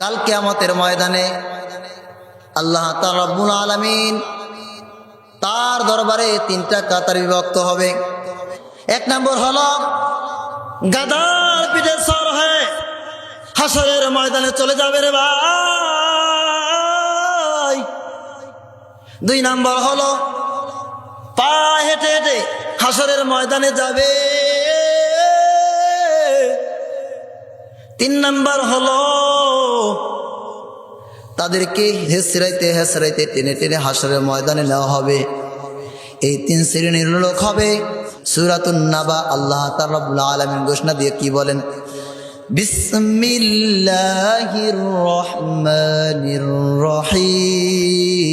কাল কিয়ামতের ময়দানে আল্লাহ তাআলা রব্বুল আলামিন তার দরবারে তিনটা কাতার বিভক্ত হবে। এক নম্বর হলো গাদার পিঠে সর হয়ে হাসরের ময়দানে চলে যাবে রে ভাই। দুই নম্বর হলো পা হেঁটে হেঁটে হাসরের ময়দানে যাবে। তিন নম্বর হলো তাদেরকে হেসরাইতে হেসরাইতে টেনে টেনে হাসরের ময়দানে নেওয়া হবে। এই তিন শ্রেণীর লোক হবে। সূরাতুন নাবা আল্লাহ তাআলা রব্বুল আলামিন ঘোষণা দিয়ে কি বলেন? বিসমিল্লাহির রহমানির রহিম।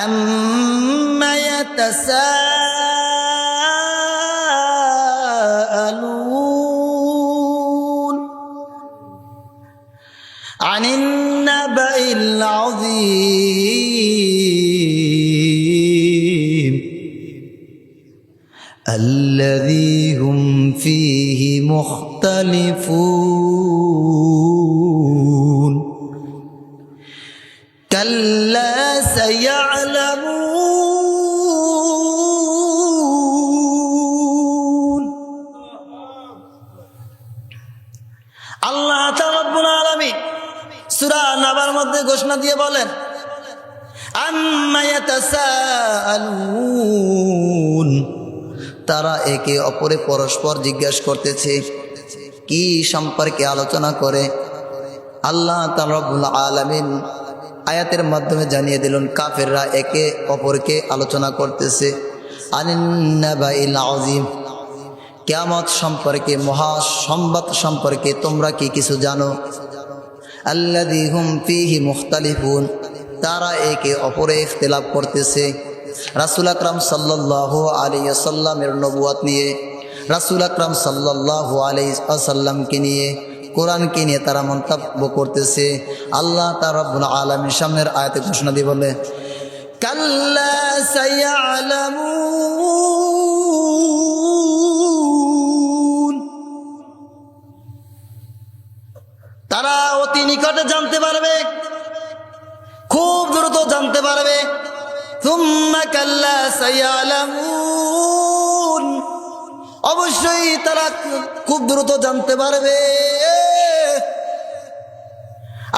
আম্মা ইয়াতাসাআলুন আনিন নাবাইল আযীম الذي هم فيه مختلفون كلا سيعلمون আল্লাহ তাআলা রব্বুল আলামিন সূরা নাবার মধ্যে ঘোষণা দিয়ে বলেন আম্মা ইয়াতাসাআলুন, তারা একে অপরে পরস্পর জিজ্ঞাসা করতেছে। কি সম্পর্কে আলোচনা করে? আল্লাহ তাআলা রব্বুল আলামিন আয়াতের মাধ্যমে জানিয়ে দিলেন কাফেররা একে অপরকে আলোচনা করতেছে আনিন নাবাইল আযীম, কিয়ামত সম্পর্কে, মহা সংবাদ সম্পর্কে তোমরা কি কিছু জানো? আল্লাযী হুম ফীহি মুখতালিফুন, তারা একে অপরে ইখতিলাফ করতেছে। রাসূল আকরাম সাল্লাল্লাহু আলাইহি ওয়াসাল্লামের নবুয়ত নিয়ে, রাসূল আকরাম সাল্লাল্লাহু আলাইহি ওয়াসাল্লামকে নিয়ে, কোরআনকে নিয়ে তারা মন্তব্য করতেছে। আল্লাহ তাআলা রব্বুল আলামিন সামনের আয়াতে ঘোষণা দিয়ে বলে কাল্লা সায়ালামুন, তারা অতি নিকটে জানতে পারবে, খুব দ্রুত জানতে পারবে। সুম্মা কাল্লা সায়ালামুন, অবশ্যই তারা খুব দ্রুত জানতে পারবে।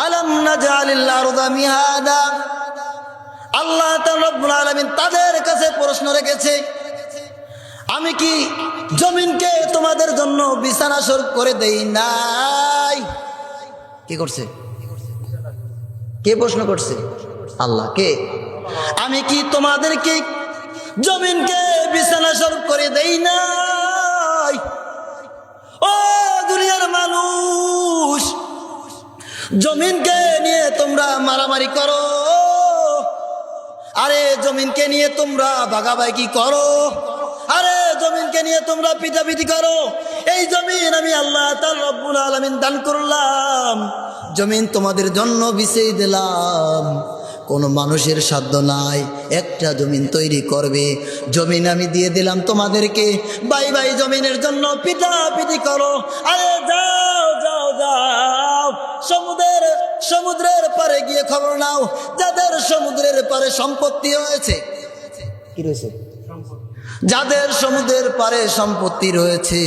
আলাম নাজআলিল আরদা মিহাদা, আল্লাহ তাআলা রব্বুল আলামিন তাদের কাছে প্রশ্ন রেখেছে, আমি কি জমিনকে তোমাদের জন্য বিছানা স্বরূপ করে দেই নাই? কি করছে? কে প্রশ্ন করছে? আল্লাহ। কে? আমি কি তোমাদেরকে জমিনকে বিছানা স্বরূপ করে দেই নাই? ও দুনিয়ার মানুষ, জমিনকে নিয়ে তোমরা মারামারি করো, আরে জমিনকে নিয়ে তোমরা ভাগাভাগি করো, আরে জমিনকে নিয়ে তোমরা পিটাপিটি করো। এই জমিন আমি আল্লাহ তাআলা রব্বুল আলামিন দান করলাম, জমিন তোমাদের জন্য বিছিয়ে দিলাম। কোনো মানুষের সাধ্য নাই একটা জমিন তৈরি করবে। জমিন আমি দিয়ে দিলাম তোমাদেরকে, বাই বাই জমিনের জন্য পিটাপিটি করো। আরে যাও যাও যাও, সমুদ্রের পারে গিয়ে খবর নাও, যাদের সমুদ্রের পারে সম্পত্তি হয়েছে। কি রয়েছে? যাদের সমুদ্রের পারে সম্পত্তি রয়েছে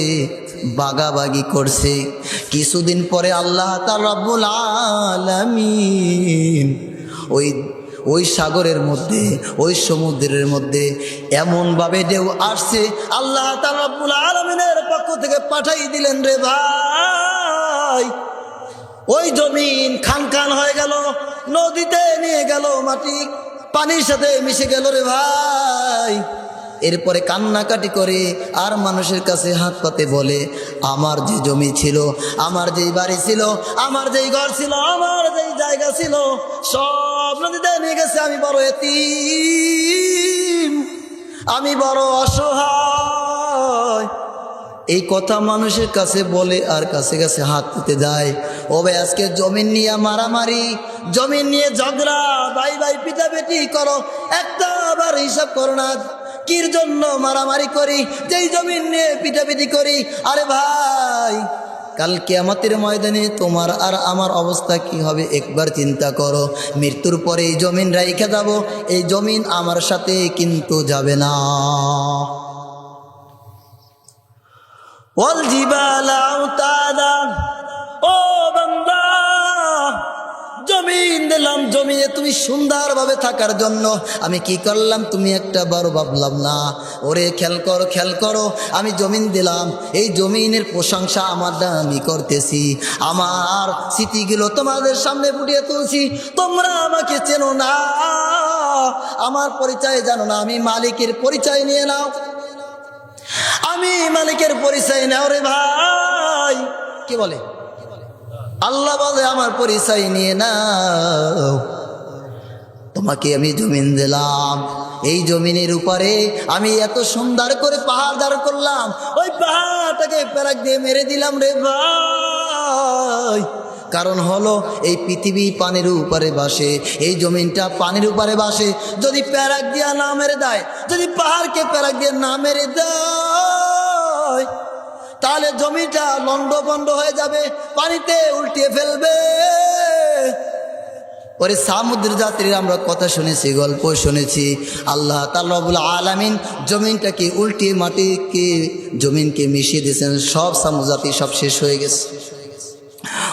বাগাবাগি করছে। কিছুদিন পরে আল্লাহ তাআলা রব্বুল আলামিন ওই সাগরের মধ্যে, ওই সমুদ্রের মধ্যে এমনভাবে ঢেউ আসছে, আল্লাহ তাআলা রব্বুল আলামিনের পক্ষ থেকে পাঠাই দিলেন রে ভাই। ওই জমিন খান খান হয়ে গেল, নদীতে নিয়ে গেল, মাটি পানির সাথে মিশে গেল রে ভাই। এরপরে কান্নাকাটি করে আর মানুষের কাছে হাত পাতে বলে, আমার যে জমি ছিল, আমার যেই বাড়ি ছিল, আমার যেই ঘর ছিল, আমার যেই জায়গা ছিল, সব নদীতে নিয়ে গেছে। আমি বড় এতিম, আমি বড় অসহায়। এই কথা মানুষের কাছে বলে আর কাছে কাছে হাত পেতে যায়। ও ভাই, আজকে জমিন নিয়ে মারামারি, জমিন নিয়ে ঝগড়া, ভাই ভাই পিটাপিটি করো, একটা আবার হিসাব করো না। কির জন্য মারামারি করি, যেই জমিন নিয়ে পিটাপিটি করি। আরে ভাই, কাল কিয়ামতের ময়দানে তোমার আর আমার অবস্থা কি হবে একবার চিন্তা করো। মৃত্যুর পরে এই জমিন রাইখা যাব, এই জমিন আমার সাথে কিন্তু যাবে না। ওয়াল জিবালা আওতাদা, ও বান্দা, জমিন দিলাম, জমিনে তুমি সুন্দরভাবে থাকার জন্য। আমি কি করলাম তুমি একটা বার ভাবলাম না? ওরে খেয়াল করো, খেয়াল করো, আমি জমিন দিলাম, এই জমিনের প্রশংসা আমার আমি করতেছি, আমার স্মৃতিগুলো তোমাদের সামনে ফুটিয়ে তুলছি। তোমরা আমাকে চেনো না, আমার পরিচয় জানো না, আমি মালিকের পরিচয় নিয়ে নাও, আমি মালিকের পরিচয় নাও রে ভাই। কি বলে আল্লাহ? বলে আমার পরিচয় নিয়ে নাও, তোমাকে আমি জমিন দিলাম, এই জমিনের উপরে আমি এত সুন্দর করে পাহাড় দাঁড় করলাম, ওই পাহাড়টাকে প্যারাক দিয়ে মেরে দিলাম রে ভাই। কারণ হলো এই পৃথিবী পানির উপরে বাসে, এই জমিনটা পানির উপরে বাসে। যদি প্যারাক দিয়া না মেরে দেয়, যদি পাহাড়কে প্যারাক দিয়ে না মেরে দেয়, তাহলে জমিটা লন্ডভন্ড হয়ে যাবে, পানিতে উল্টিয়ে ফেলবে। পরে সামুদ্র যাত্রীর আমরা কথা শুনেছি, গল্প শুনেছি, আল্লাহ তাআলা রব্বুল আলামিন জমিনটাকে উল্টিয়ে মাটিকে জমিনকে মিশিয়ে দিয়েছেন, সব সামুদ্র জাতি সব শেষ হয়ে গেছে।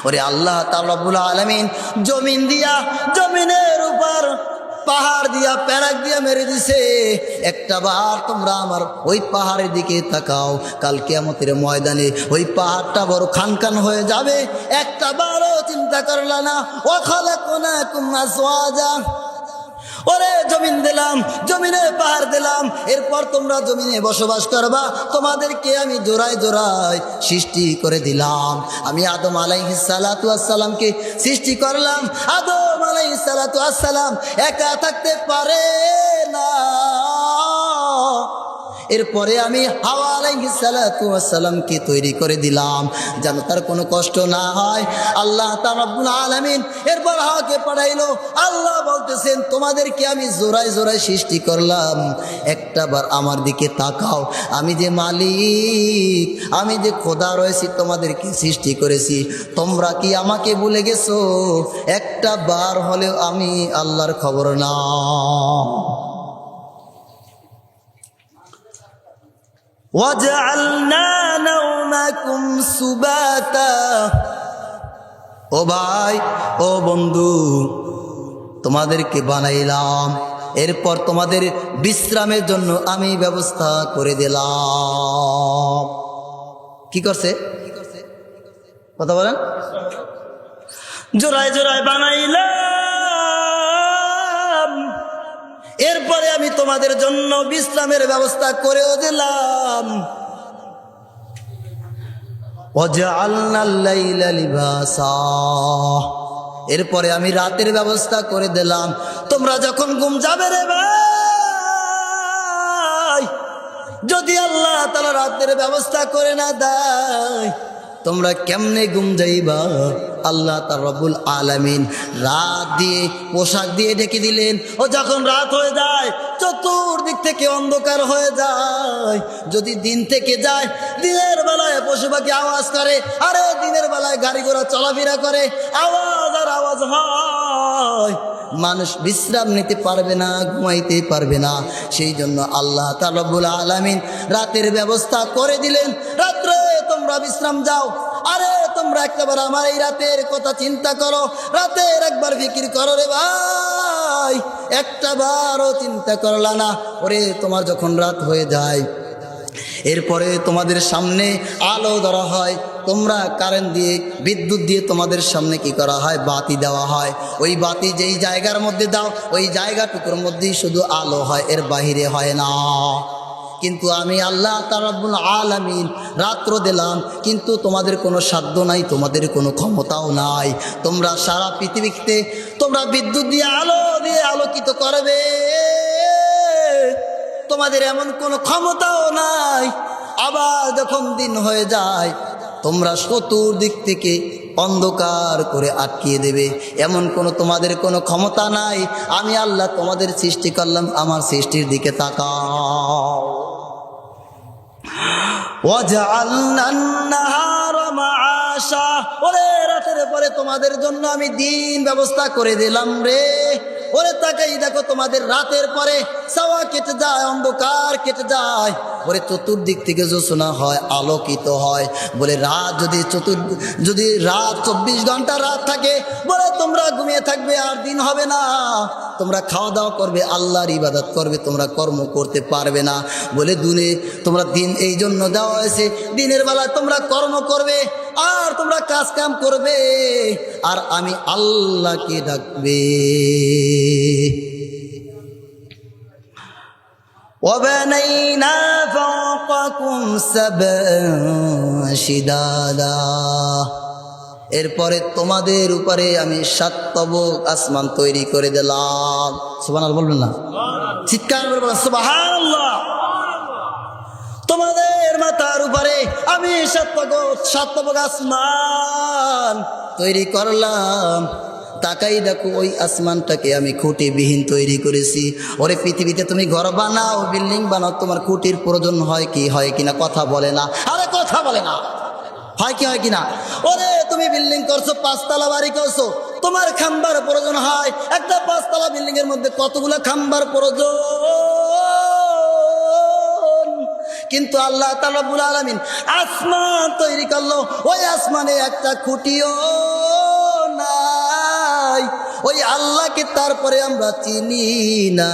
ওরে আল্লাহ তাআলা রব্বুল আলামিন জমিন দিয়া, জমিনের উপর পাহাড় দিয়া প্যারাক দিয়া মেরে দিছে। একটা বার তোমরা আমার ওই পাহাড়ের দিকে তাকাও, কাল কিয়ামতের ময়দানে ওই পাহাড়টা বড় খানখান হয়ে যাবে। একটা বারও চিন্তা করলা না। ওয়া খালাকনাকুম আজওয়াজা, ওরে জমিন দিলাম, জমিনে পাহাড় দিলাম, এরপর তোমরা জমিনে বসবাস করবা, তোমাদেরকে আমি জোড়ায় জোড়ায় সৃষ্টি করে দিলাম। আমি আদম আলাইহিস সালাতু ওয়াস সালামকে সৃষ্টি করলাম। আদম আলাইহিস সালাতু ওয়াস সালাম একা থাকতে পারে না, এরপরে আমি হাওয়া আলাইহিস সালাতু ওয়াস সালামকে তৈরি করে দিলাম যেন তার কোনো কষ্ট না হয়। আল্লাহ তাআলা রব্বুল আলামিন এরপর হাওয়াকে পাঠাইলো। আল্লাহ বলতেছেন তোমাদেরকে আমি জোড়ায় জোড়ায় সৃষ্টি করলাম, একটা বার আমার দিকে তাকাও, আমি যে মালিক, আমি যে খোদা রয়েছি, তোমাদেরকে সৃষ্টি করেছি, তোমরা কি আমাকে ভুলে গেছো? একটা বার হলেও আমি আল্লাহর খবর নাও। وَجَعَلْنَا نَوْمَكُمْ سُبَاتًا, ও ভাই, ও বন্ধু, তোমাদেরকে বানাইলাম, এরপর তোমাদের বিশ্রামের জন্য আমি ব্যবস্থা করে দিলাম। কি করছে? কথা বলেন। জোড়ায় জোড়ায় বানাইলাম, এরপরে আমি তোমাদের জন্য বিশ্রামের ব্যবস্থা করেও দিলাম। ওয়াজআলনাল লাইলা লিবাসা, এরপরে আমি রাতের ব্যবস্থা করে দিলাম। তোমরা যখন ঘুম যাবে রে ভাই, যদি আল্লাহ তাআলা রাতের ব্যবস্থা করে না দেয়, তোমরা কেমনে ঘুম যাইবা? আল্লাহ তাআলা রব্বুল আলামিন রাত দিয়ে পোশাক দিয়ে ঢেকে দিলেন। ও যখন রাত হয়ে যায়, চতুর্দিক থেকে অন্ধকার হয়ে যায়। যদি দিন থেকে যায়, দিনের বেলায় পশু পাখি আওয়াজ করে, আরে দিনের বেলায় গাড়ি ঘোড়া চলাফেরা করে, আওয়াজ আর আওয়াজ হয়, মানুষ বিশ্রাম নিতে পারবে না, ঘুমাইতে পারবে না। সেই জন্য আল্লাহ তাআলা রব্বুল আলামিন রাতের ব্যবস্থা করে দিলেন। রাত্রে তোমরা বিশ্রাম যাও। আরে তোমরা একবার আমার এই রাতের কথা চিন্তা করো, রাতের একবার ফিকির করো রে ভাই, একটা বারও চিন্তা করলা না। ওরে তোমার যখন রাত হয়ে যায়, এরপরে তোমাদের সামনে আলো ধরা হয়, তোমরা কারেন্ট দিয়ে, বিদ্যুৎ দিয়ে তোমাদের সামনে কি করা হয়? বাতি দেওয়া হয়। ওই বাতি যেই জায়গার মধ্যে দাও, ওই জায়গাটুকুর মধ্যেই শুধু আলো হয়, এর বাহিরে হয় না। কিন্তু আমি আল্লাহ তাআলা রব্বুল আলামিন রাত্র দিলাম, কিন্তু তোমাদের কোনো সাধ্য নাই, তোমাদের কোনো ক্ষমতাও নাই। তোমরা সারা পৃথিবীতে তোমরা বিদ্যুৎ দিয়ে আলোকিত করবে, তোমাদের এমন কোনো ক্ষমতাও নাই। আবার যখন দিন হয়ে যায়, তোমরা চতুর্দিক থেকে অন্ধকার করে আটকিয়ে দেবে, এমন তোমাদের কোনো ক্ষমতা নাই। আমি আল্লাহ তোমাদের সৃষ্টি করলাম, আমার সৃষ্টির দিকে তাকাও। وَجَعَلْنَا النَّهَارَ مَعَاشًا, ওরে রাতের পরে তোমাদের জন্য আমি দিন ব্যবস্থা করে দিলাম রে। ওরে তাকাই দেখো, তোমাদের রাতের পরে ছায়া কেটে যায়, অন্ধকার কেটে যায়, ওরে চতুর্দিক থেকে জোছনা হয়, আলোকিত হয়। বলে রাত যদি রাত 24 ঘন্টা রাত থাকে, বলে তোমরা ঘুমিয়ে থাকবে আর দিন হবে না। তোমরা খাওয়া দাওয়া করবে, আল্লাহর ইবাদত করবে, তোমরা কর্ম করতে পারবে না। বলে তোমরা দিন এই জন্য দেওয়া হয়েছে, দিনের বেলায় তোমরা কর্ম করবে আর তোমরা কাজ কাম করবে আর আমি আল্লাহকে ডাকবে। وَبَنَيْنَا فَوْقَكُمْ سَبْعًا شِدَادًا, এরপরে তোমাদের উপরে আমি 7 তবক আসমান তৈরি করে দিলাম। সুবহানাল্লাহ বলবেন না? চিৎকার করে বলেন সুবহানাল্লাহ। তোমাদের মাথার উপরে আমি 7 তবক আসমান তৈরি করলাম। তাকাই দেখো, ওই আসমানটাকে আমি খুঁটিবিহীন তৈরি করেছি। ওরে পৃথিবীতে তুমি ঘর বানাও, বিল্ডিং বানাও, তোমার খুঁটির প্রয়োজন হয় কিনা? কথা বলে না, আরে কথা বলে না, হয় কিনা? ওরে তুমি বিল্ডিং করছো, 5 তলা বাড়ি করছো, তোমার খাম্বার প্রয়োজন হয়। একটা 5 তলা বিল্ডিং এর মধ্যে কতগুলো খাম্বার প্রয়োজন? কিন্তু আল্লাহ তাআলা রব্বুল আলামিন আসমান তৈরি করলো, ওই আসমানে একটা খুঁটিও নাই। ওই আল্লাহকে তারপরে আমরা চিনি না।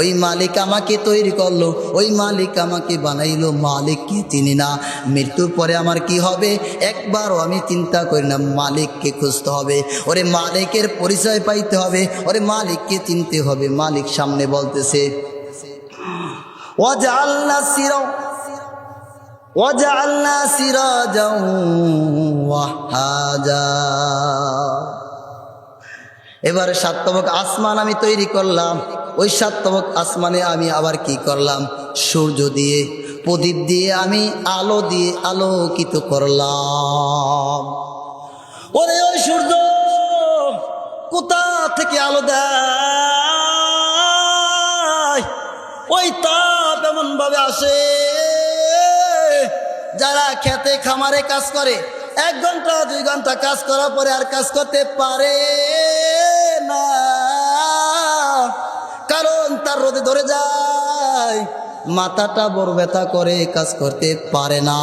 ওই মালিক আমাকে তৈরি করলো, ওই মালিক আমাকে বানাইলো, মালিককে চিনি না। মৃত্যুর পরে আমার কি হবে একবারও আমি চিন্তা করি না। মালিককে খুঁজতে হবে, ওরে মালিকের পরিচয় পাইতে হবে, ওরে মালিককে চিনতে হবে। মালিক সামনে বলতেছে وَجَعَلْنَا سِرَاجًا وَهَّاجًا, এবার 7 তবক আসমান আমি তৈরি করলাম। ওই 7 তবক আসমানে আমি আবার কি করলাম? সূর্য দিয়ে, প্রদীপ দিয়ে, আমি আলো দিয়ে আলোকিত করলাম। ওরে ওই সূর্য কোথা থেকে আলো দেয়? ওই তাপ এমন ভাবে আসে, যারা খেতে খামারে কাজ করে 1 ঘন্টা 2 ঘন্টা কাজ করার পরে আর কাজ করতে পারে না, কারণ তার রোদে ধরে যায়, মাথাটা বড় ব্যথা করে, কাজ করতে পারে না।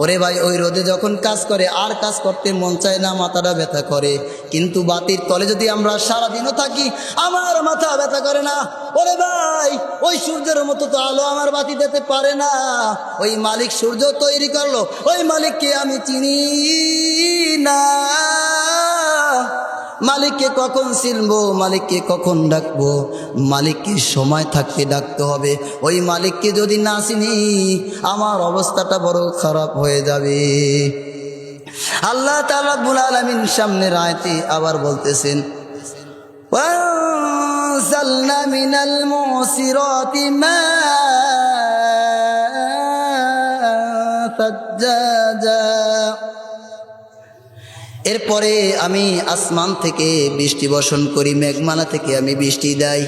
ওরে ভাই, ওই রোদে যখন কাজ করে আর কাজ করতে মন চায় না, মাথাটা ব্যথা করে। কিন্তু বাতির তলে যদি আমরা সারাদিনও থাকি, আমার মাথা ব্যথা করে না। ওরে ভাই, ওই সূর্যের মতো তো আলো আমার বাতি দিতে পারে না। ওই মালিক সূর্য তৈরি করলো, ওই মালিককে আমি চিনি না। মালিককে কখন চিনবো, মালিককে কখন ডাকবো? মালিককে সময় থাকতে ডাকতে হবে। ওই মালিককে যদি না চিনি, আমার অবস্থাটা বড় খারাপ হয়ে যাবে। আল্লাহ তাআলা রব্বুল আলামিন সামনের আয়াতে আবার বলতেছেন, وَأَنزَلْنَا مِنَ الْمُعْصِرَاتِ مَاءً ثَجَّاجًا, এরপরে আমি আসমান থেকে বৃষ্টি বর্ষণ করি, মেঘমালা থেকে আমি বৃষ্টি দেই।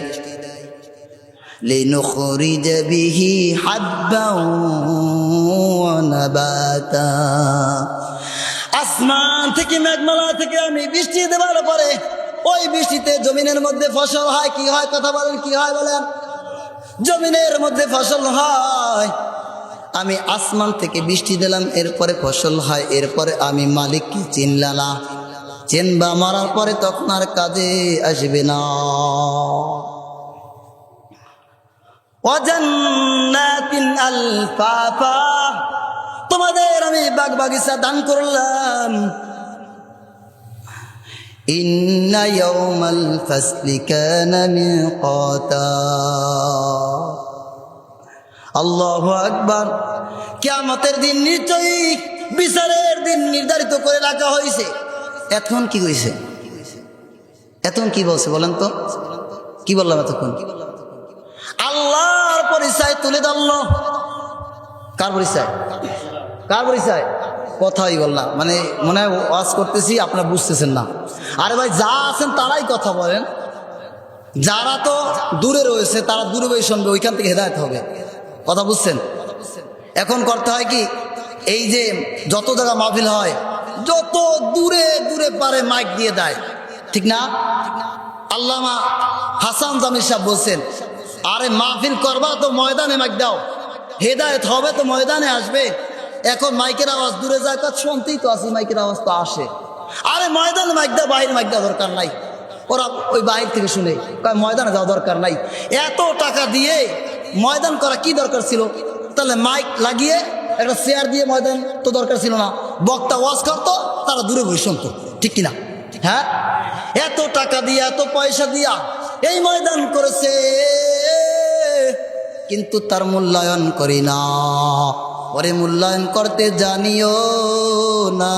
লিনুখরিজ বিহি হাব্বান ওয়া নাবাতা, আসমান থেকে মেঘমালা থেকে আমি বৃষ্টি দেওয়ার পরে ওই বৃষ্টিতে জমিনের মধ্যে ফসল হয়। কি হয়? কথা বলেন, কি হয় বলেন? জমিনের মধ্যে ফসল হয়। আমি আসমান থেকে বৃষ্টি দিলাম, এরপরে ফসল হয়। এরপরে আমি মালিককে চিনলাম না। চিনবা মারার পরে তখন আর কাজে আসবে না। ওয়াজান্নাতিন আলফাফা, তোমাদের আমি বাগ বাগিচা দান করলাম। ইন্না ইয়াউমাল ফাসলি কানা মিকাতা, আল্লাহু আকবার। কিয়ামতের দিন নিশ্চয়ই বিচারের দিন নির্ধারিত করে রাখা হয়েছে। এখন কি হয়েছে? এখন কি বলছে বলেন তো? কি বললাম এতক্ষণ? আল্লাহর পরিচয় তুলে ধরল। কার পরিচয়? কার পরিচয়? কথাই বল না, মানে মনে হয় ওয়াজ করতেছি আপনারা বুঝতেছেন না। আরে ভাই যা আছেন তারাই কথা বলেন, যারা তো দূরে রয়েছে তারা দূরে বসে শুনবে, ওইখান থেকে হেদায়েত হবে। কথা বুঝছেন? এখন করতে হয় কি, এই যে যত জায়গা মাহফিল হয় যত দূরে দূরে পারে মাইক দিয়ে দেয়, ঠিক না? আল্লামা হাসান জামিল সাহেব বলছেন, আরে মাহফিল করবা তো ময়দানে মাইক দাও, হেদায়েত হবে তো ময়দানে আসবে। এখন মাইকের আওয়াজ দূরে যায়, কাজ শুনতেই তো আসি, মাইকের আওয়াজ তো আসে। আরে ময়দানে মাইক দাও, বাইরে মাইক দেওয়া দরকার নাই, ওরা ওই বাইরে থেকে শুনে, ময়দানে যাওয়া দরকার নাই। এত টাকা দিয়ে ময়দান করা কি দরকার ছিল? তাহলে মাইক লাগিয়ে একটা চেয়ার দিয়ে ময়দান তো দরকার ছিল না, বক্তা ওয়াজ করতো, তারা দূরে বসে শুনতো, ঠিক কিনা? হ্যাঁ, এত টাকা দিয়া এত পয়সা দিয়া এই ময়দান করেছে, কিন্তু তার মূল্যায়ন করি না। ওরে মূল্যায়ন করতে জানিও না,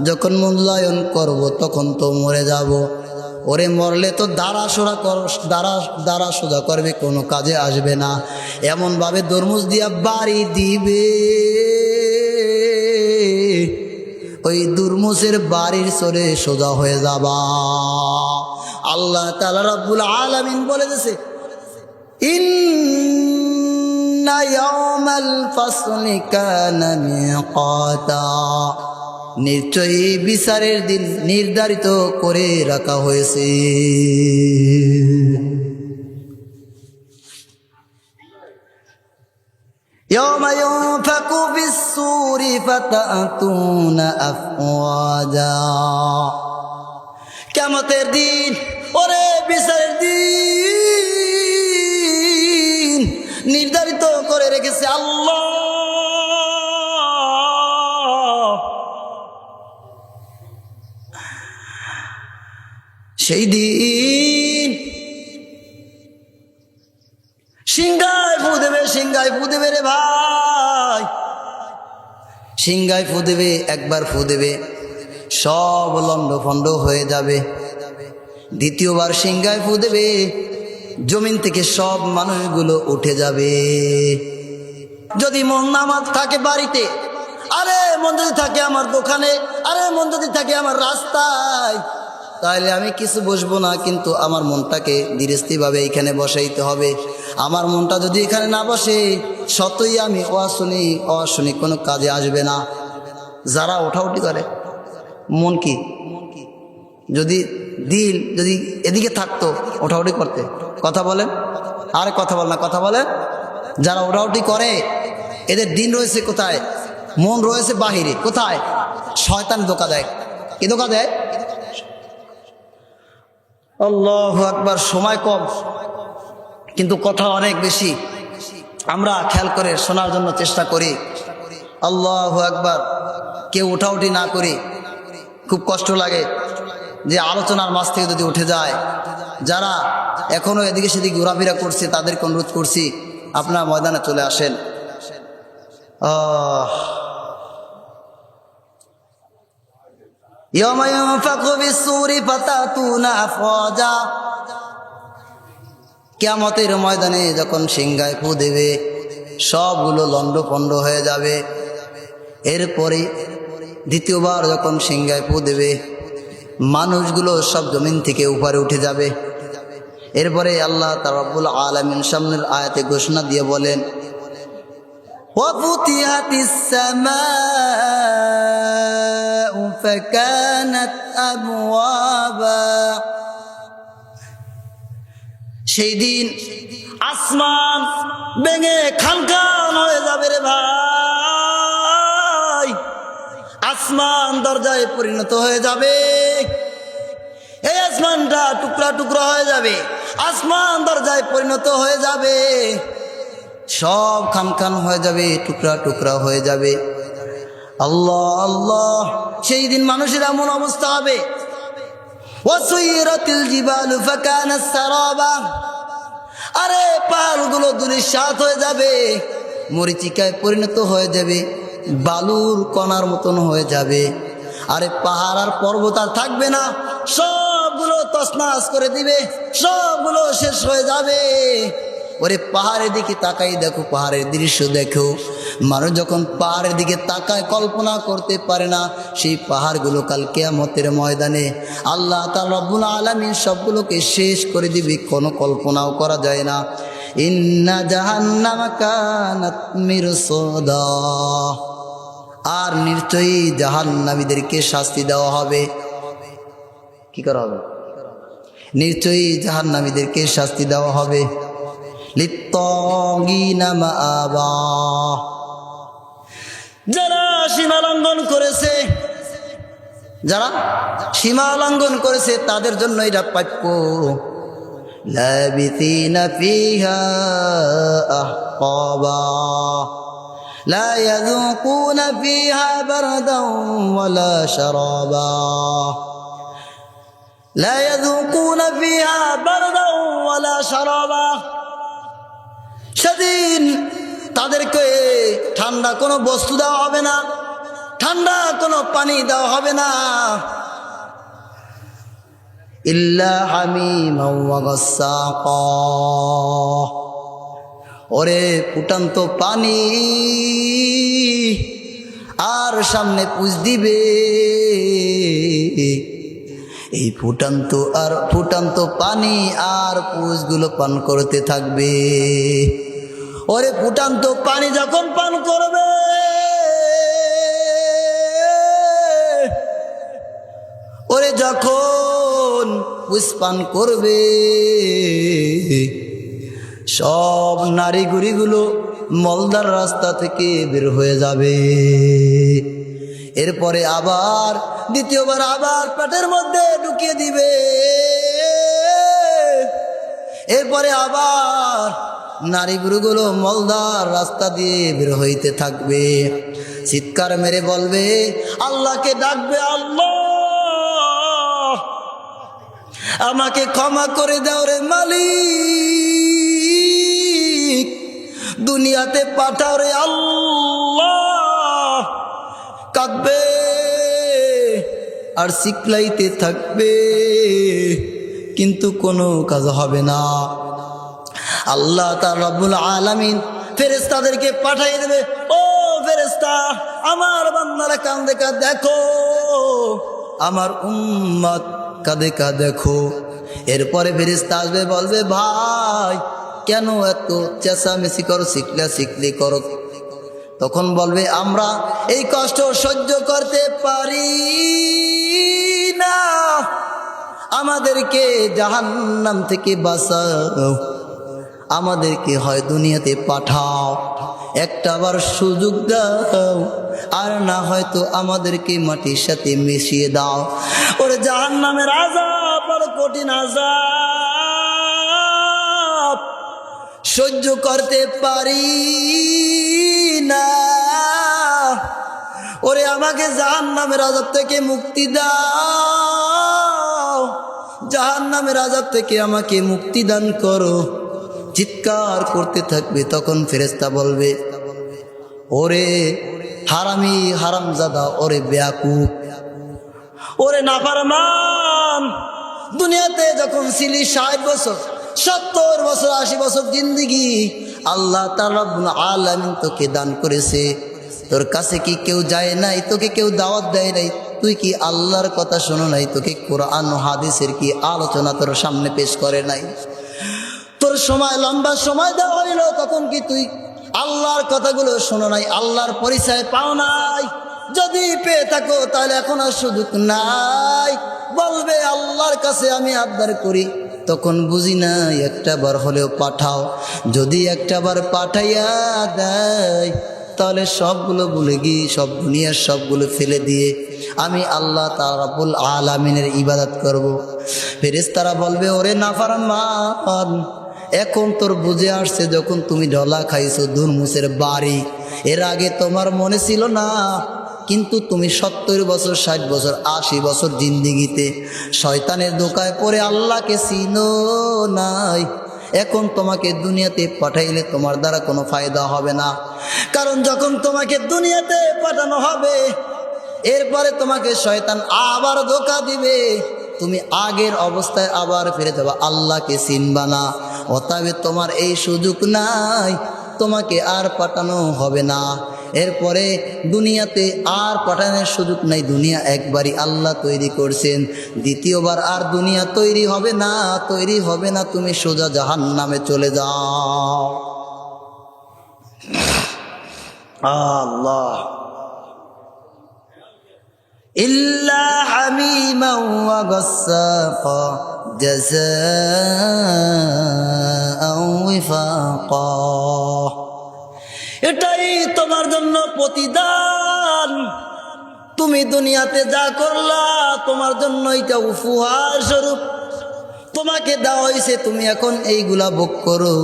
যখন মূল্যায়ন করব তখন তো মরে যাব। ওরে মরলে তো দাঁড়া সোজা করবে, কোনো কাজে আসবে না। এমনভাবে তরমুজ দিয়া বাড়ি দিবে, ওই দুর্মুসের বাড়ির সরে সোজা হয়ে যাবা। আল্লাহ তাআলা রাব্বুল আলামিন বলে দিয়েছে, ইন্না ইয়াউমাল ফাসলি কানা মিকাতা, নিশ্চয়ই বিচারের দিন নির্ধারিত করে রাখা হয়েছে। ইয়াউমা ইউনফাকু ফিস-সূরি ফাতাতুনা আফওয়াজা, কিয়ামতের দিন, ওরে বিচারের দিন নির্ধারিত করে রেখেছে আল্লাহ। সেই দিন সিংহায় ফু দেবে, সিংহায় ফু দেবে রে ভাই, সিংহায় ফু দেবে। একবার ফু দেবে সব লন্ডভন্ড হয়ে যাবে। দ্বিতীয়বার সিংহায় ফু দেবে, জমিন থেকে সব মানুষগুলো উঠে যাবে। যদি মন নামাজ থাকে বাড়িতে, আরে মন যদি থাকে আমার দোকানে, আরে মন যদি থাকে আমার রাস্তায়, তাহলে আমি কিছু বসবো না, কিন্তু আমার মনটাকে ধীরস্থিরভাবে এখানে বসাইতে হবে। আমার মনটা যদি এখানে না বসে, সতই আমি অশুনি কোনো কাজে আসবে না। যারা ওঠাউঠি করে, মন কি, যদি দিল যদি এদিকে থাকতো ওঠাউঠি করতে। কথা বলেন, আরে কথা বল না, কথা বলেন। যারা ওঠাউঠি করে এদের দিন রয়েছে কোথায়? মন রয়েছে বাহিরে। কোথায়? শয়তান ধোঁকা দেয়। কি ধোঁকা দেয়? আল্লাহু আকবার। সময় কম কিন্তু কথা অনেক বেশি, আমরা খেয়াল করে শোনার জন্য চেষ্টা করি। আল্লাহু আকবার। কেউ উঠাউঠি না করি, খুব কষ্ট লাগে যে আলোচনার মাঝ থেকে যদি উঠে যায়। যারা এখনো এদিকে সেদিকে ঘোরাফেরা করছে তাদেরকে অনুরোধ করছি, আপনারা ময়দানে চলে আসেন। ইয়াউমা ইউনফাকু ফিস-সূরি ফাতাতুনা আফওয়াজা, কিয়ামতের ময়দানে যখন সিংহায় ফু দেবে, সবগুলো লন্ডভন্ড হয়ে যাবে। এরপরে দ্বিতীয়বার যখন সিংহায় ফু দেবে, মানুষগুলো সব জমিন থেকে উপরে উঠে যাবে। এরপরে আল্লাহ তাআলা রব্বুল আলামিন সামনের আয়াতে ঘোষণা দিয়ে বলেন, ওয়াফুতিহাতিস সামাউ ফাকানাত আবওয়াবা, সেই দিন আসমান ভেঙে খান খান হয়ে যাবে রে ভাই। আসমান দরজায় পরিণত হয়ে যাবে, এই আসমানটা টুকরা টুকরা হয়ে যাবে, আসমান দরজায় পরিণত হয়ে যাবে, সব খান খান হয়ে যাবে, টুকরা টুকরা হয়ে যাবে। আল্লাহ আল্লাহ, সেই দিন মানুষের এমন অবস্থা হবে, ওয়াসুইরাতিল জিবালু ফাকানাত সারাবা, আরে পাহাড়গুলো ধূলিসাৎ হয়ে যাবে, মরিচিকায় পরিণত হয়ে যাবে, বালুর কণার মতন হয়ে যাবে। আরে পাহাড় আর পর্বত আর থাকবে না, সবগুলো তছনছ করে দিবে, সবগুলো শেষ হয়ে যাবে। ওরে পাহাড়ের দিকে তাকাই দেখো, পাহাড়ের দৃশ্য দেখো, মানুষ যখন পাহাড়ের দিকে তাকায় কল্পনা করতে পারে না সেই পাহাড়গুলো কাল কিয়ামতের ময়দানে আল্লাহ তাআলা রব্বুল আলামিন সবগুলোকে শেষ করে দিবে, কোনো কল্পনাও করা যায় না। ইন্না জাহান্নামা কানাত মিরসাদা, আর নিশ্চয়ই জাহান্নামীদেরকে শাস্তি দেওয়া হবে। কি করা হবে? নিশ্চয়ই জাহান্নামীদেরকে শাস্তি দেওয়া হবে। লিত্তাগিনা মাআবা, যারা সীমা লঙ্ঘন করেছে, যারা সীমা লঙ্ঘন করেছে তাদের জন্য এটা প্রাপ্য। লাবিথিনা ফিহা আহকাবা লা ইয়াযুকুনা ফিহা বারদান ওয়ালা শারাবা লা ইয়াযুকুনা ফিহা বারদান ওয়ালা শারাবা। সেদিন তাদেরকে ঠান্ডা কোনো বস্তু দেওয়া হবে না, ঠান্ডা কোনো পানি দেওয়া হবে না। ইল্লা হামিমান ওয়া গাসসাকা, ওরে ফুটান্ত পানি আর সামনে পুষ দিবে। এই ফুটান্ত পানি আর পুষগুলো পান করতে থাকবে। ওরে ফুটান্ত পানি যখন পান করবে, ওরে যখন পুষ পান করবে, সব নারী গুড়িগুলো মলদার রাস্তা থেকে বের হয়ে যাবে। এরপরে আবার দ্বিতীয়বার আবার পেটের মধ্যে ঢুকিয়ে দিবে। এরপরে আবার নারী গুরুগুলো মলদার রাস্তা দিয়ে বের হইতে থাকবে। চিৎকার মেরে বলবে, আল্লাহকে ডাকবে, আল্লাহ আমাকে ক্ষমা করে দাও রে মালিক, দুনিয়াতে পাঠাও রে আল্লাহ। কাঁদবে আর চিৎকাইতে থাকবে, কিন্তু কোনো কাজ হবে না। আল্লাহ তাআলা রব্বুল আলামিন ফেরেশতাদেরকে পাঠিয়ে দেবে, ও ফেরেশতা আমার বান্দারা কাঁদে কাঁদে দেখো, আমার উম্মত কাঁদে কাঁদে দেখো। এরপরে ফেরেশতা আসবে, বলবে ভাই কেন এত চেঁচামেচি করো, চিল্লাচিল্লি করো? তখন বলবে আমরা এই কষ্ট সহ্য করতে পারি না, আমাদেরকে জাহান্নাম থেকে বাঁচাও, আমাদেরকে হয় দুনিয়াতে পাঠাও, একটাবার সুযোগ দাও, আর না হয়তো আমাদেরকে মাটির সাথে মিশিয়ে দাও। ওরে জাহান্নামের আযাব বড় কঠিন আযাব, সহ্য করতে পারি না। ওরে আমাকে জাহান্নামের আযাব থেকে মুক্তি দাও, জাহান্নামের আযাব থেকে আমাকে মুক্তি দান করো। চিৎকার করতে থাকবে। তখন ফেরেশতা বলবে, ওরে হারামি হারামজাদা, ওরে বেয়াকুব, ওরে নাফরমান, দুনিয়াতে যখন ছিলি 60 বছর 70 বছর 80 বছর জিন্দেগি আল্লাহ তাআলা রব্বুল আলামিন তোকে দান করেছে, তোর কাছে কি কেউ যায় নাই? তোকে কেউ দাওয়াত দেয় নাই? তুই কি আল্লাহর কথা শোনো নাই? তোকে কোরআন ও হাদিসের কি আলোচনা তোর সামনে পেশ করে নাই? তোর সময় লম্বা সময় দেওয়া হইল, তখন কি তুই আল্লাহর কথাগুলো শোনো নাই? আল্লাহর পরিচয় পাও নাই? যদি পেয়ে থাকো তাহলে এখন আর সুযোগ নাই। বলবে আল্লাহর কাছে আমি আবদার করি, তখন বুঝি নাই একটা বার হলেও পাঠাও। যদি একটা বার পাঠাইয়া দেয় তাহলে সবগুলো ভুলে গিয়ে সব দুনিয়ার সবগুলো ফেলে দিয়ে আমি আল্লাহ তাআলা রব্বুল আলামিনের ইবাদত করব। ফেরেশতারা বলবে, ওরে নাফরমান, এখন তোর বুঝে আসছে যখন তুমি ঢলা খাইছো দুর্মুসের বাড়ি, এর আগে তোমার মনে ছিল না, কিন্তু তুমি 70 বছর 60 বছর 80 বছর জিন্দিগিতে শয়তানের ধোঁকায় পড়ে আল্লাহকে চিনো নাই। এখন তোমাকে দুনিয়াতে পাঠাইলে তোমার দ্বারা কোনো ফায়দা হবে না, কারণ যখন তোমাকে দুনিয়াতে পাঠানো হবে এরপরে তোমাকে শয়তান আবার ধোঁকা দিবে, তুমি আগের অবস্থায় আবার ফিরে যাবা, আল্লাহকে চিনবা না। অতএব তোমার এই সুযোগ নাই, তোমাকে আর পাঠানো হবে না। এরপরে দুনিয়াতে আর পাঠানোর সুযোগ নাই, দুনিয়া একবারই আল্লাহ তৈরি করছেন, দ্বিতীয়বার আর দুনিয়া তৈরি হবে না, তুমি সোজা জাহান্নামে চলে যাও। আল্লাহ ইল্লা হামিমান ওয়া গাসসাকা জাযাআন ওয়াফাকা, এটাই তোমার জন্য প্রতিদান। তুমি দুনিয়াতে যা করলা তোমার জন্য এটা উপহার স্বরূপ তোমাকে দেওয়া হয়েছে, তুমি এখন এইগুলা ভোগ করো।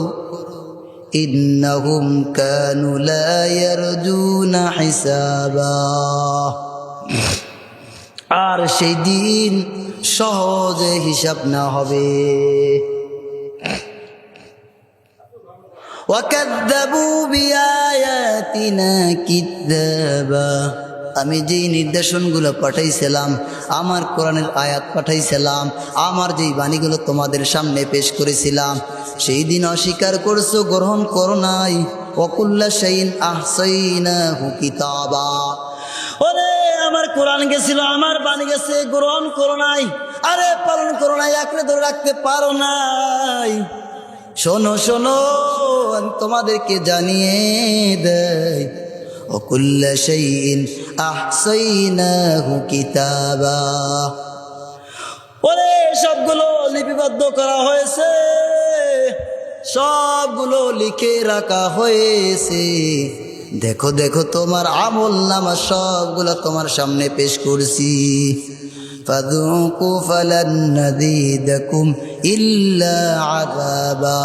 ইন্নাহুম কানু লা ইয়ারজুনা হিসাবা, আর সেই দিন সহজে হিসাব না হবে। ওয়াকাযযাবু বিআয়াতিনা কিযাবা, আমি যেই নির্দেশনগুলো পাঠাইছিলাম, আমার কোরআনের আয়াত পাঠাইছিলাম, আমার যেই বাণীগুলো তোমাদের সামনে পেশ করেছিলাম, সেই দিন অস্বীকার করছো, গ্রহণ করো নাই। ওয়াকুল্লা শাইইন আহসাইনাহু কিতাবা, ওরে আমার কোরআন গেছিল, আমার বাণী গেছে, গ্রহণ করো নাই, আরে পালন করো নাই, আঁকড়ে ধরে রাখতে পারো নাই। শোনো শোনো, আমি তোমাদেরকে জানিয়ে দেই, ওয়াকুল্লা শাইইন আহসাইনাহু কিতাবা, ওরে সবগুলো লিপিবদ্ধ করা হয়েছে, সবগুলো লিখে রাখা হয়েছে। দেখো দেখো তোমার আমল নামা সবগুলো তোমার সামনে পেশ করছি। ফাযুকু ফালান নাযীদাকুম ইল্লা আযাবা,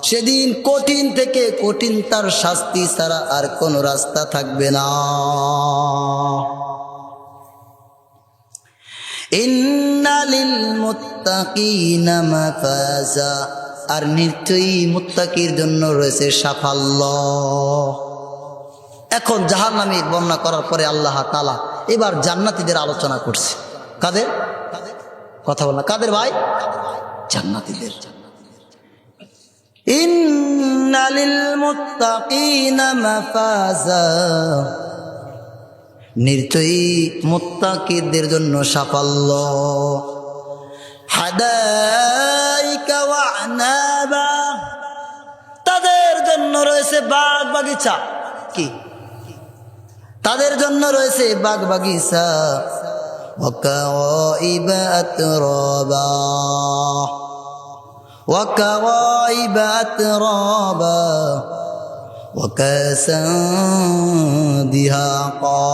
সেদিন কঠিন থেকে কঠিন তার শাস্তি ছাড়া আর কোনো রাস্তা থাকবে না। ইন্না লিল মুত্তাকিনা মাফাজা, আর নিশ্চয়ই মুত্তাকির জন্য রয়েছে সাফল্য। এখন জাহান্নামী বর্ণনা করার পরে আল্লাহ তাআলা এবার জান্নাতীদের আলোচনা করছে। কাদের কথা বল না, কাদের ভাই? জান্নাতীদের। ইন্না লিল মুত্তাকিনা মাফাজা, নিশ্চয়ই মুত্তাকিদের জন্য সাফল্য। হাদাইকা ওয়া আনাবা, তাদের জন্য রয়েছে বাগ বাগিচা। কি? তাদের জন্য রয়েছে বাগ বাগিচা। ওয়া কাওয়াইবা আতরাবা, ওয়া কাওয়াইবা আতরাবা, ওয়া কাসান দিহাকা।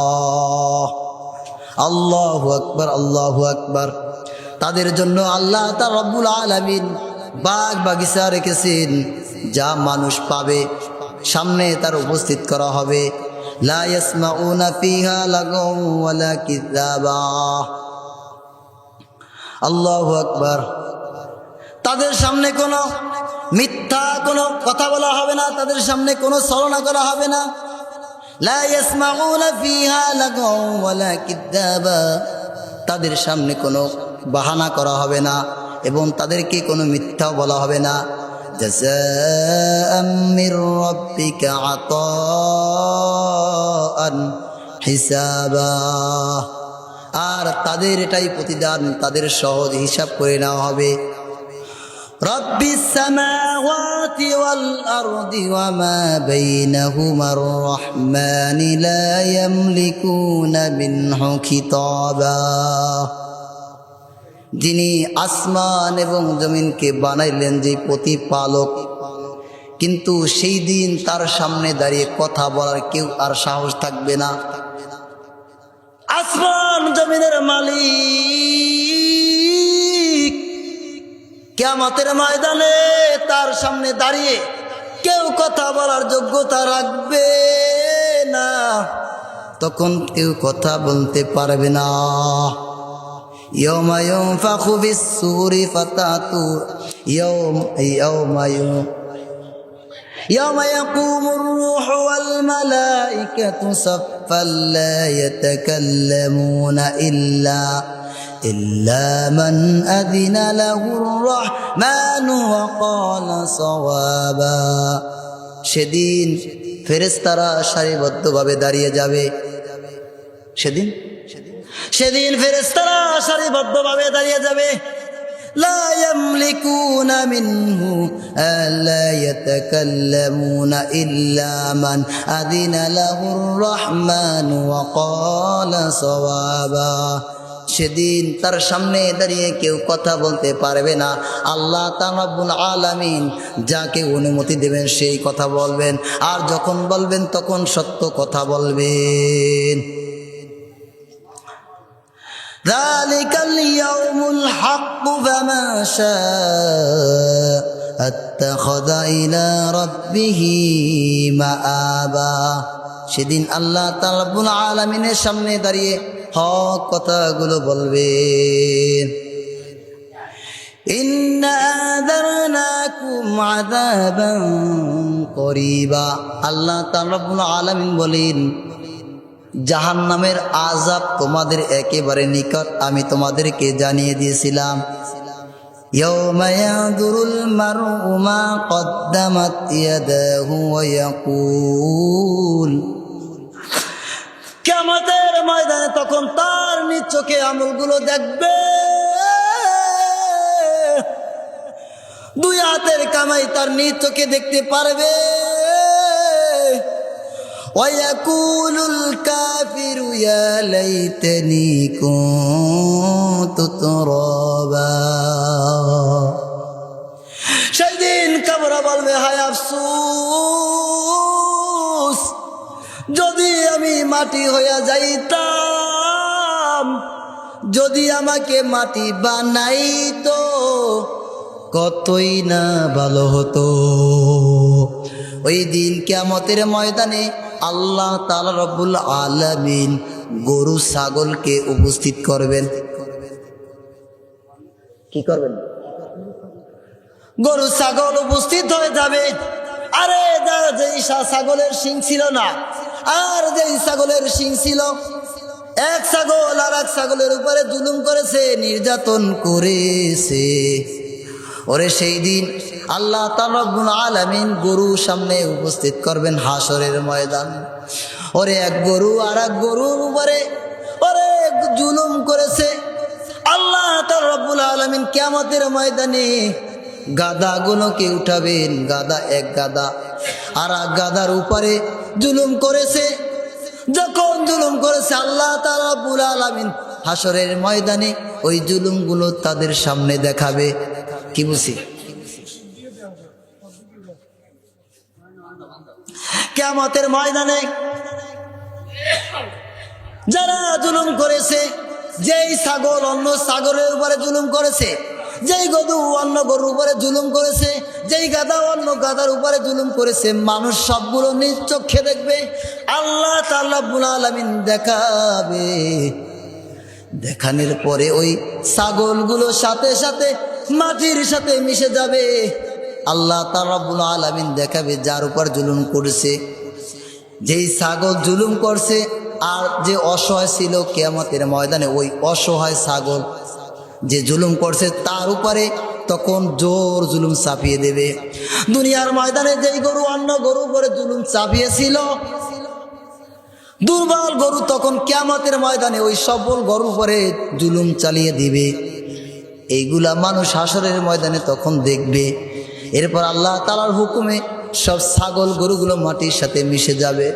আল্লাহু আকবার, আল্লাহু আকবার। তাদের জন্য আল্লাহ তাআলা রব্বুল আলামিন বাগ বাগিচা রেখেছেন, যা মানুষ পাবে, সামনে তার উপস্থিত করা হবে। লা ইয়াসমাউনা ফিহা লাগাও ওয়ালা কিযাবা। আল্লাহু আকবার। তাদের সামনে কোনো মিথ্যা কোনো কথা বলা হবে না, তাদের সামনে কোনো ছলনা করা হবে না। লা ইয়াসমাউনা ফিহা লাগাও ওয়ালা কিযাবা, তাদের সামনে কোনো বাহানা করা হবে না এবং তাদেরকে কোনো মিথ্যাও বলা হবে না। জাযাআম মির রাব্বিকা আতাআন হিসাবা, আর তাদের এটাই প্রতিদান, তাদের সহজ হিসাব করে নেওয়া হবে। রব্বিস সামাওয়াতি ওয়াল আরদি ওয়া মা বাইনাহুমার রহমানি লা ইয়ামলিকুনা মিনহু খিতাবা, যিনি আসমান এবং জমিনকে বানাইলেন, যে প্রতিপালক, কিন্তু সেই দিন তার সামনে দাঁড়িয়ে কথা বলার কেউ আর সাহস থাকবে না। আসমান জমিনের মালিক কিয়ামতের ময়দানে তার সামনে দাঁড়িয়ে কেউ কথা বলার যোগ্যতা রাখবে না, তখন কেউ কথা বলতে পারবে না। ইয়াউমা ইউনফাখু ফিস-সূরি ফাতাতু ইয়াউমা ইয়াকুমুর রূহু ওয়াল মালাইকাতু সাফফান লা ইয়াতাকাল্লামুনা ইল্লা মান আযিনা লাহুর রাহমানু ওয়া ক্বালা সাওয়াবা। সেদিন ফেরেশতারা সারিবদ্ধভাবে দাঁড়িয়ে যাবে। সেদিন ফেরেশতারা সারিবদ্ধভাবে দাঁড়িয়ে যাবে। লা ইয়ামলিকুনা মিনহু আলা ইয়াতাকাল্লামুনা ইল্লা মান আযিনা লাহুর রাহমানু ওয়া ক্বালা সাওয়াবা। সেদিন তার সামনে দাঁড়িয়ে কেউ কথা বলতে পারবে না। আল্লাহ তাআলা রব্বুল আলামিন যাকে অনুমতি দেবেন সেই কথা বলবেন, আর যখন বলবেন তখন সত্য কথা বলবেন। যালিকাল ইয়াউমুল হাক্কু ফামান শাআ আত্তাখাযা ইলা রাব্বিহি মাআবা। সেদিন আল্লাহ তাআলা রব্বুল আলামিনের সামনে দাঁড়িয়ে হক কথাগুলো বলবেন। ইন্না আযারনাকুম আযাবান করিবা। আল্লাহ তাআলা রব্বুল আলামিন বলেন, জাহান্নামের আযাব তোমাদের একেবারে নিকট আমি তোমাদেরকে জানিয়ে দিয়েছিলাম। ইয়াউমা ইয়াদুরুল মারউ মা কদ্দামাত ইয়াদাহু ওয়া ইয়াকুল। কিয়ামতের ময়দানে তখন তার নিজ চোখে আমলগুলো দেখবে। দুই হাতের কামাই তার নিজ চোখে দেখতে পারবে। ওয়ায়াকুলুল কাফিরু ইয়া লাইতানি কুনতু তুরাবা। সেদিন কাফেররা বলবে, হায় আফসোস, যদি আমি মাটি হইয়া যাইতাম, যদি আমাকে মাটি বানাইতো কতই না ভালো হতো। ওই দিন কিয়ামতের ময়দানে আল্লাহ তাআলা রব্বুল আলামিন গরু ছাগলকে উপস্থিত করবেন। কি করবেন? গরু ছাগল উপস্থিত হয়ে যাবে। আরে যেই ছাগলের শিং ছিল না, আর যেই ছাগলের শিং ছিল, এক ছাগল আর এক ছাগলের উপরে জুলুম করেছে, নির্যাতন করেছে। ওরে সেই দিন আল্লাহ তাআলা রব্বুল আলামিন গরু সামনে উপস্থিত করবেন হাসরের ময়দান। ওরে এক গরু আর এক গরুর উপরে ওরে জুলুম করেছে। আল্লাহ তাআলা রব্বুল আলামিন কিয়ামতের ময়দানে গাদাগুলোকে উঠাবেন। গাদা এক গাদা আর এক গাদার উপরে জুলুম করেছে। যখন জুলুম করেছে আল্লাহ তাআলা রব্বুল আলামিন হাসরের ময়দানে ওই জুলুমগুলো তাদের সামনে দেখাবে। কি বুঝি? কিয়ামতের ময়দানে যারা জুলুম করেছে, যেই ছাগল অন্য ছাগলের উপরে জুলুম করেছে, যেই গরু অন্য গরুর উপরে জুলুম করেছে, যেই গাধা অন্য গাধার উপরে জুলুম করেছে, মানুষ সবগুলো নিজ চোখে দেখবে। আল্লাহ তাআলা রব্বুল আলামিন দেখাবে। দেখানোর পরে ওই ছাগলগুলো সাথে সাথে মাটির সাথে মিশে যাবে। আল্লাহ তাআলা রব্বুল আলামিন দেখাবে যার উপর জুলুম করেছে, যেই ছাগল জুলুম করছে আর যে অসহায় ছিল, কিয়ামতের ময়দানে ওই অসহায় ছাগল যে জুলুম করছে তার উপরে তখন জোর জুলুম চাপিয়ে দেবে। দুনিয়ার ময়দানে যেই গরু অন্য গরুর উপরে জুলুম চাপিয়েছিল, দুর্বল গরু, তখন কিয়ামতের ময়দানে ওই সবল গরুর উপরে জুলুম চালিয়ে দিবে। এইগুলা মানুষ হাসরের ময়দানে তখন দেখবে। এরপর আল্লাহ তাআলার হুকুমে সব ছাগল গরুগুলো মাটির সাথে মিশে যাবে।